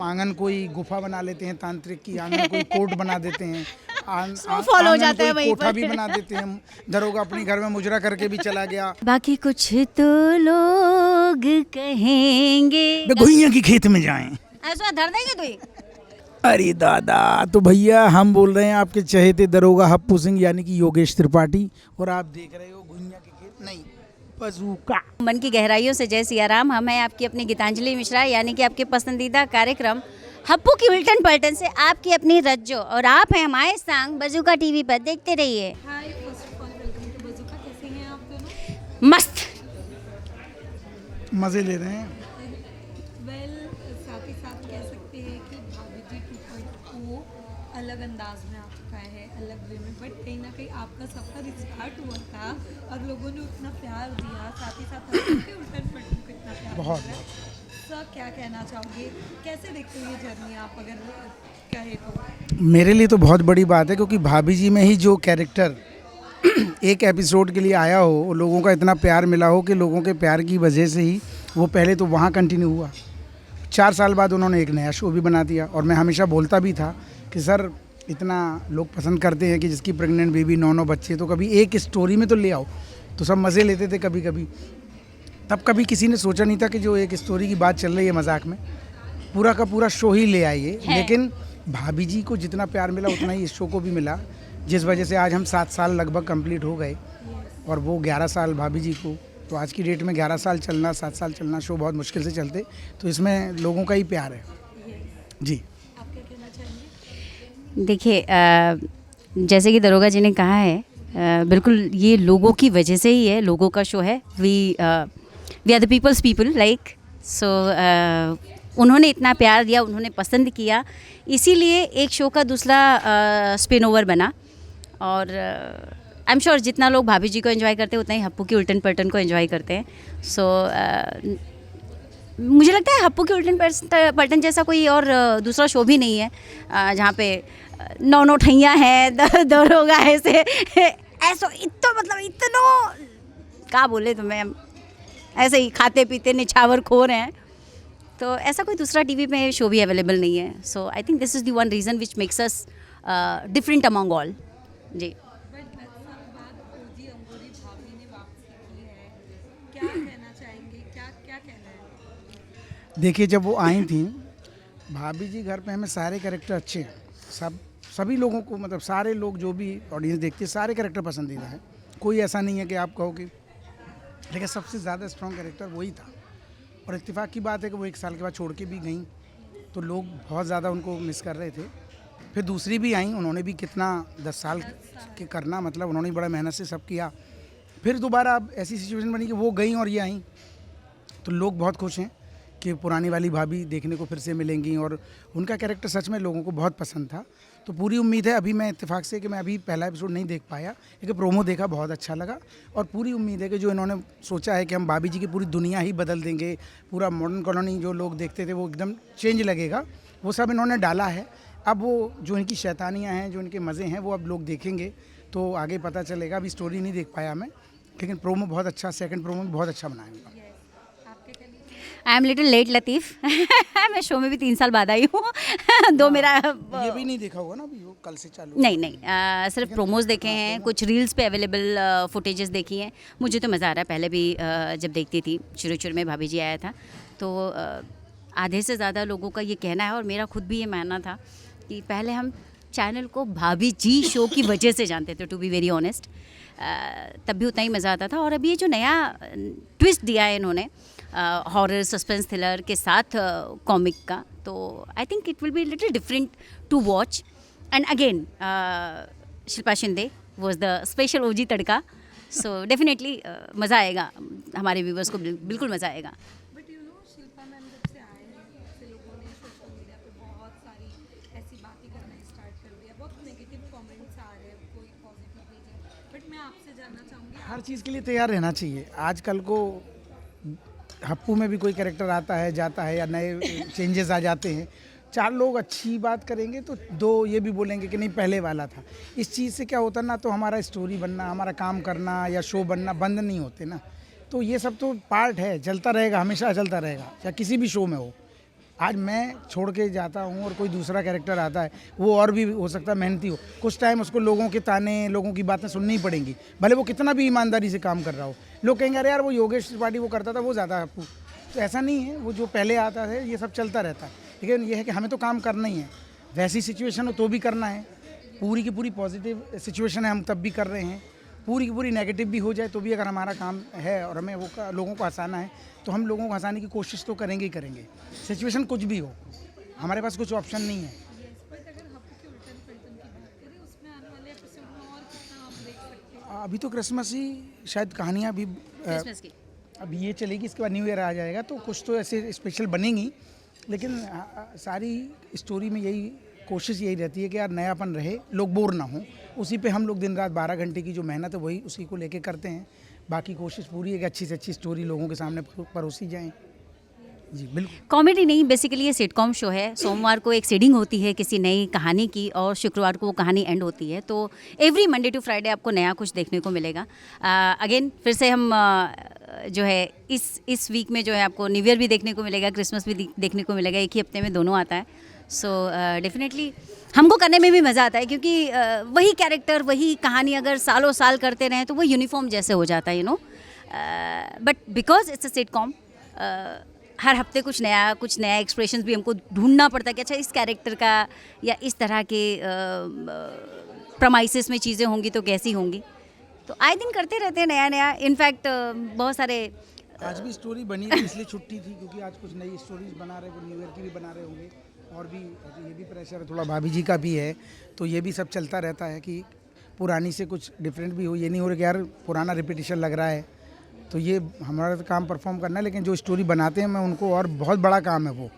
आंगन कोई गुफा बना लेते हैं तांत्रिक की, आंगन कोई कोर्ट बना देते हैं, फॉलो हो जाता है वहीं कोठा पर। भी बना देते हैं, दरोगा अपने घर में मुजरा करके भी चला गया। बाकी कुछ तो लोग कहेंगे बे घुइयां की खेत में जाएं। ऐसा धर देंगे तुई। अरे दादा, तो भैया हम बोल रहे हैं आपके चहेते दरोगा हप्पू सिंह यानी कि योगेश त्रिपाठी, और आप देख रहे हो घुइयां के खेत नहीं, बजूका। मन की गहराइयों से जय सिया राम। हम हैं आपकी अपनी गीतांजलि मिश्रा, यानी कि आपके पसंदीदा कार्यक्रम हप्पू की उल्टन पलटन से आपकी अपनी रज्जो, और आप हैं हमारे संग बजूका टीवी पर। देखते रहिए। Hi, first of all welcome to Bazooka. कैसे हैं आप दोनों? मस्त। मजे ले रहे हैं। वेल, साथ ही साथ कह सकते हैं कि भाभी जी 2.0 अलग अंदाज में आ चुका है, अलग वे में, बट कहीं ना कहीं आपका सफ़र स्टार्ट हुआ था और लोगों ने उतना प्यार दिया, साथ ही साथ आपके उल्टन पलटन को इतना प्यार बहुत। दिया। सर, क्या कहना चाहोगे? कैसे देखते हो ये जर्नी आप, अगर कहे तो? मेरे लिए तो बहुत बड़ी बात है, क्योंकि भाभी जी में ही जो कैरेक्टर एक एपिसोड के लिए आया हो, वो लोगों का इतना प्यार मिला हो कि लोगों के प्यार की वजह से ही वो पहले तो वहाँ कंटिन्यू हुआ। 4 साल बाद उन्होंने एक नया शो भी बना दिया, और मैं हमेशा बोलता भी था कि सर इतना लोग पसंद करते हैं कि जिसकी प्रेग्नेंट बेबी 9 बच्चे, तो कभी एक स्टोरी में तो ले आओ। तो सब मज़े लेते थे कभी कभी। तब कभी किसी ने सोचा नहीं था कि जो एक स्टोरी की बात चल रही है मजाक में, पूरा का पूरा शो ही ले आइए। लेकिन भाभी जी को जितना प्यार मिला उतना ही इस शो को भी मिला, जिस वजह से आज हम 7 साल लगभग कंप्लीट हो गए, और वो 11 साल भाभी जी को। तो आज की डेट में 11 साल चलना, 7 साल चलना, शो बहुत मुश्किल से चलते। तो इसमें लोगों का ही प्यार है जी। आप क्या कहना चाहेंगे? देखिए, जैसे कि दरोगा जी ने कहा है, बिल्कुल ये लोगों की वजह से ही है, लोगों का शो है। We are the people's people, like so उन्होंने इतना प्यार दिया, उन्होंने पसंद किया, इसीलिए एक शो का दूसरा स्पिन ओवर बना। और आई एम श्योर जितना लोग भाभी जी को एंजॉय करते हैं उतना ही हप्पू की उल्टन पलटन को एंजॉय करते हैं। सो मुझे लगता है हप्पू की उल्टन पलटन जैसा कोई और दूसरा शो भी नहीं है जहाँ पे 9 ठैया हैं, दरोगा ऐसे ऐसा इतना, मतलब इतना क्या बोले तुम्हें, ऐसे ही खाते पीते निछावर खोर हैं। तो ऐसा कोई दूसरा टीवी पे शो भी अवेलेबल नहीं है। So I think this is the one reason which makes us different among all जी। बट 10 साल बाद ओजी अंगूरी भाभी ने वापसी की है, क्या कहना चाहेंगे? क्या क्या कहना है? देखिए, जब वो आई थी भाभी जी घर पे, हमें सारे कैरेक्टर अच्छे हैं। सभी लोगों को, मतलब सारे लोग जो भी ऑडियंस देखती है, सारे कैरेक्टर पसंदीदा है। कोई ऐसा नहीं है कि आप कहो कि, लेकिन सबसे ज़्यादा स्ट्रॉन्ग कैरेक्टर वही था। और इत्तेफाक की बात है कि वो 1 साल के बाद छोड़ के भी गई, तो लोग बहुत ज़्यादा उनको मिस कर रहे थे। फिर दूसरी भी आई, उन्होंने भी कितना 10 साल के करना, मतलब उन्होंने बड़ा मेहनत से सब किया। फिर दोबारा अब ऐसी सिचुएशन बनी कि वो गई और ये आई, तो लोग बहुत खुश हैं कि पुरानी वाली भाभी देखने को फिर से मिलेंगी, और उनका कैरेक्टर सच में लोगों को बहुत पसंद था। तो पूरी उम्मीद है, अभी मैं इत्तेफाक से कि मैं अभी पहला एपिसोड नहीं देख पाया, लेकिन प्रोमो देखा, बहुत अच्छा लगा। और पूरी उम्मीद है कि जो इन्होंने सोचा है कि हम भाभी जी की पूरी दुनिया ही बदल देंगे, पूरा मॉडर्न कॉलोनी जो लोग देखते थे वो एकदम चेंज लगेगा, वो सब इन्होंने डाला है। अब वो जो इनकी शैतानियाँ हैं, जो इनके मज़े हैं, वो अब लोग देखेंगे तो आगे पता चलेगा। अभी स्टोरी नहीं देख पाया मैं, लेकिन प्रोमो बहुत अच्छा, सेकंड प्रोमो भी बहुत अच्छा बनाया उनका। आई एम लिटिल लेट लतीफ़। मैं शो में भी 3 साल बाद आई हूँ। दो मेरा ये भी नहीं देखा होगा ना अभी, वो कल से चालू। नहीं, सिर्फ प्रोमोज देखे हैं, कुछ रील्स पे अवेलेबल फुटेजेस देखी हैं। मुझे तो मज़ा आ रहा है। पहले भी जब देखती थी, शुरू में भाभी जी आया था, तो आधे से ज़्यादा लोगों का ये कहना है, और मेरा खुद भी ये मानना था, कि पहले हम चैनल को भाभी जी शो की वजह से जानते थे, टू बी वेरी ऑनेस्ट। तब भी उतना ही मज़ा आता था। और अभी ये जो नया ट्विस्ट दिया है इन्होंने, हॉरर सस्पेंस थ्रिलर के साथ कॉमिक का, तो I think it will be little different to watch. And again Shilpa Shinde was the special OG tadka. So definitely मज़ा आएगा, हमारे व्यूवर्स को बिल्कुल मज़ा आएगा। But you know, Shilpa ma'am जब से आए हैं, तब से लोगों ने सोशल मीडिया पे बहुत सारी ऐसी बातें करना स्टार्ट कर दिया, बहुत नेगेटिव कमेंट्स आ रहे हैं, कोई पॉजिटिव नहीं है। बट मैं आपसे जानना चाहूँगी, हर चीज़ के लिए तैयार रहना चाहिए। आजकल को हप्पू में भी कोई कैरेक्टर आता है, जाता है, या नए चेंजेस आ जाते हैं। 4 लोग अच्छी बात करेंगे तो 2 ये भी बोलेंगे कि नहीं पहले वाला था। इस चीज़ से क्या होता ना, तो हमारा स्टोरी बनना, हमारा काम करना या शो बनना बंद नहीं होते ना। तो ये सब तो पार्ट है, चलता रहेगा, हमेशा चलता रहेगा, या किसी भी शो में हो। आज मैं छोड़ के जाता हूँ और कोई दूसरा कैरेक्टर आता है, वो और भी हो सकता है मेहनती हो, कुछ टाइम उसको लोगों के ताने, लोगों की बातें सुननी ही पड़ेंगी, भले वो कितना भी ईमानदारी से काम कर रहा हो। लोग कहेंगे अरे यार वो योगेश त्रिपाठी वो करता था वो ज़्यादा हप्पू, तो ऐसा नहीं है, वो जो पहले आता है ये सब चलता रहता है, लेकिन ये है कि हमें तो काम करना ही है, वैसी सिचुएशन हो तो भी करना है, पूरी की पूरी पॉजिटिव सिचुएशन है हम तब भी कर रहे हैं, पूरी की पूरी नेगेटिव भी हो जाए तो भी अगर हमारा काम है और हमें वो लोगों को हंसाना है तो हम लोगों को हंसाने की कोशिश तो करेंगे ही करेंगे, सिचुएशन कुछ भी हो, हमारे पास कुछ ऑप्शन नहीं है। बट अगर हप्पू के उल्टन पलटन की बात करें, उसमें आने वाले एपिसोड में और कितना हम देख सकते हैं? अभी तो क्रिसमस ही शायद कहानियाँ भी क्रिसमस की अब ये चलेगी, इसके बाद न्यू ईयर आ जाएगा तो कुछ तो ऐसे स्पेशल बनेंगी, लेकिन सारी स्टोरी में यही कोशिश यही रहती है कि यार नयापन रहे, लोग बोर ना हो, उसी पे हम लोग दिन रात 12 घंटे की जो मेहनत है वही उसी को लेके करते हैं। बाकी कोशिश पूरी है कि अच्छी से अच्छी स्टोरी लोगों के सामने परोसी जाए। जी बिल्कुल। कॉमेडी नहीं, बेसिकली ये सिटकॉम शो है। सोमवार को एक सीडिंग होती है किसी नई कहानी की और शुक्रवार को वो कहानी एंड होती है, तो एवरी मंडे टू फ्राइडे आपको नया कुछ देखने को मिलेगा। अगेन फिर से हम जो है इस वीक में जो है आपको न्यू ईयर भी देखने को मिलेगा, क्रिसमस भी देखने को मिलेगा, एक ही हफ्ते में दोनों आता है। सो डेफिनेटली हमको करने में भी मज़ा आता है, क्योंकि वही कैरेक्टर वही कहानी अगर सालों साल करते रहें तो वो यूनिफॉर्म जैसे हो जाता है, you know. But because it's a sitcom, हर हफ्ते कुछ नया एक्सप्रेशंस भी हमको ढूंढना पड़ता है कि अच्छा इस कैरेक्टर का या इस तरह के प्रमाइसिस में चीज़ें होंगी तो कैसी होंगी, तो आए दिन करते रहते हैं नया। इनफैक्ट बहुत सारे आज भी स्टोरी बनी थी इसलिए छुट्टी थी, क्योंकि आज कुछ नई स्टोरीज बना रहे, वो न्यू ईयर की भी बना रहे होंगे, और भी ये भी प्रेशर थोड़ा भाभी जी का भी है, तो ये भी सब चलता रहता है कि पुरानी से कुछ डिफरेंट भी हो, ये नहीं हो रहा कि यार पुराना रिपीटिशन लग रहा है, तो ये हमारा तो काम परफॉर्म करना है, लेकिन जो स्टोरी बनाते हैं मैं उनको, और बहुत बड़ा काम है वो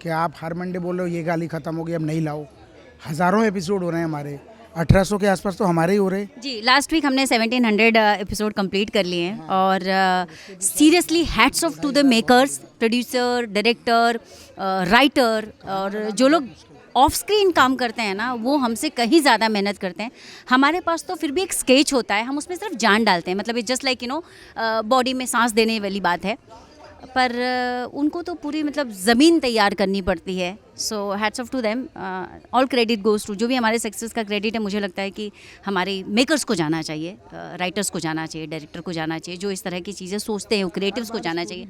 कि आप हर मंडे बोल रहे हो ये गाली ख़त्म हो गई अब नहीं लाओ, हज़ारों एपिसोड हो रहे हैं हमारे, 1800 के आसपास तो हमारे ही हो रहे हैं। जी, लास्ट वीक हमने 1700 एपिसोड कंप्लीट कर लिए हैं, और seriously hats off to the makers, producer, director, writer, और जो लोग ऑफ स्क्रीन काम करते हैं ना वो हमसे कहीं ज़्यादा मेहनत करते हैं। हमारे पास तो फिर भी एक स्केच होता है, हम उसमें सिर्फ जान डालते हैं, मतलब it's just like you know body में सांस देने वाली बात है, पर उनको तो पूरी मतलब ज़मीन तैयार करनी पड़ती है। So hats off to them, all credit goes to, जो भी हमारे सक्सेस का क्रेडिट है मुझे लगता है कि हमारे मेकर्स को जाना चाहिए, राइटर्स को जाना चाहिए, डायरेक्टर को जाना चाहिए, जो इस तरह की चीज़ें सोचते हैं, क्रिएटिव्स को जाना चाहिए।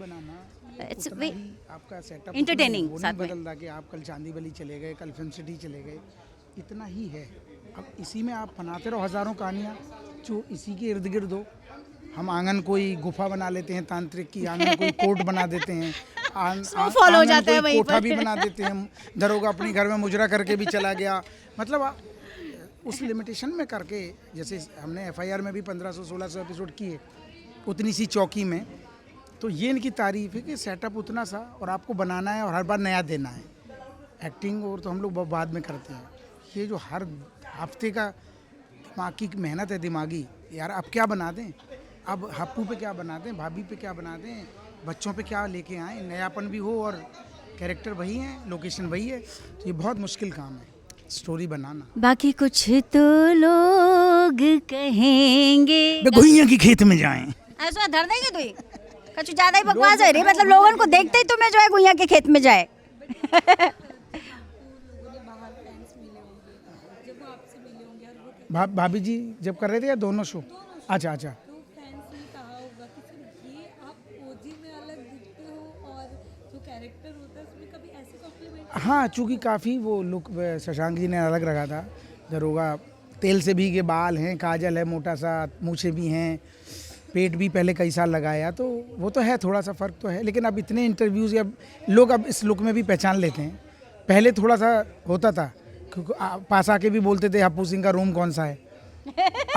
इट्स वे आपका सेटअप entertaining साथ में। बदल रहा कि आप कल चांदीवली चले गए, कल फिल्म सिटी चले गए, इतना ही है। अब इसी में आप बनाते रहो हज़ारों कहानियाँ जो इसी के इर्द गिर्द हो। हम आंगन कोई गुफा बना लेते हैं तांत्रिक की, आंगन कोई कोर्ट बना देते हैं, follow हो जाता है वहीं कोठा पर। भी बना देते हैं, दरोगा अपने घर में मुजरा करके भी चला गया, मतलब उस लिमिटेशन में करके, जैसे हमने FIR में भी 1500-1600 एपिसोड किए उतनी सी चौकी में, तो ये इनकी तारीफ है कि सेटअप उतना सा और आपको बनाना है और हर बार नया देना है। एक्टिंग और तो हम लोग बाद में करते हैं, ये जो हर हफ्ते का दिमाग की मेहनत है दिमागी, यार अब क्या बना दें, अब हप्पू पे क्या बना दें, भाभी पे क्या बना दें, बच्चों पे क्या लेके आएँ, नयापन भी हो और कैरेक्टर वही हैं, लोकेशन वही है, तो ये बहुत मुश्किल काम है स्टोरी बनाना। बाकी कुछ तो लोग कहेंगे, गुइया की खेत में जाएं। ऐसा धर देंगे तू ही कुछ ज़्यादा ही बकवास है रे, मतलब लोगों को देखते ही तुम्हें जो है गुइया के खेत में जाए। भाभी जी जब कर रहे थे या दोनों शो? अच्छा अच्छा। तो फैंस ने कहा होगा कि सर ये आप ओजी में अलग दिखते हो और जो कैरेक्टर होता है उसमें कभी ऐसे कॉम्प्लीमेंट? हाँ, चूँकि काफ़ी वो लुक शशांक जी ने अलग रखा था, दरोगा तेल से भीगे बाल हैं, काजल है, मोटा सा मूछें भी हैं, पेट भी पहले कई साल लगाया, तो वो तो है, थोड़ा सा फ़र्क तो है, लेकिन अब इतने इंटरव्यूज़ या लोग अब इस लुक में भी पहचान लेते हैं। पहले थोड़ा सा होता था क्योंकि पास आके भी बोलते थे हप्पू सिंह का रूम कौन सा है,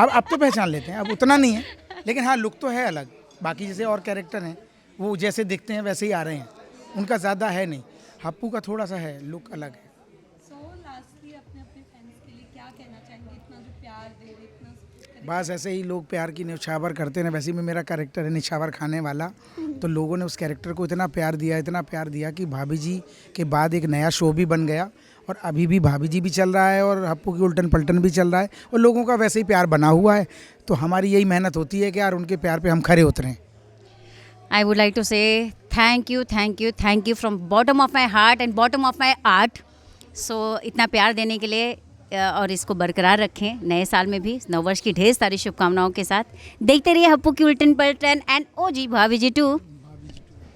अब तो पहचान लेते हैं, अब उतना नहीं है, लेकिन हाँ लुक तो है अलग। बाकी जैसे और कैरेक्टर हैं वो जैसे दिखते हैं वैसे ही आ रहे हैं, उनका ज़्यादा है नहीं, हप्पू का थोड़ा सा है, लुक अलग है। सो लास्टली अपने फैंस के लिए क्या कहना चाहेंगे, इतना जो प्यार दे रहे, इतना बस ऐसे ही लोग प्यार की न्यौछावर करते हैं, वैसे ही मेरा कैरेक्टर है निछावर खाने वाला, तो लोगों ने उस कैरेक्टर को इतना प्यार दिया कि भाभी जी के बाद एक नया शो भी बन गया, और अभी भी भाभी जी भी चल रहा है और हप्पू की उल्टन पलटन भी चल रहा है, और लोगों का वैसे ही प्यार बना हुआ है, तो हमारी यही मेहनत होती है कि यार उनके प्यार पे हम खरे उतरें। I would like to say thank you, thank you, thank you from bottom of my heart and bottom of my heart. So इतना प्यार देने के लिए और इसको बरकरार रखें नए साल में भी। नववर्ष की ढेर सारी शुभकामनाओं के साथ देखते रहिए हप्पू की उल्टन पलटन एंड ओ जी भाभी जी टू।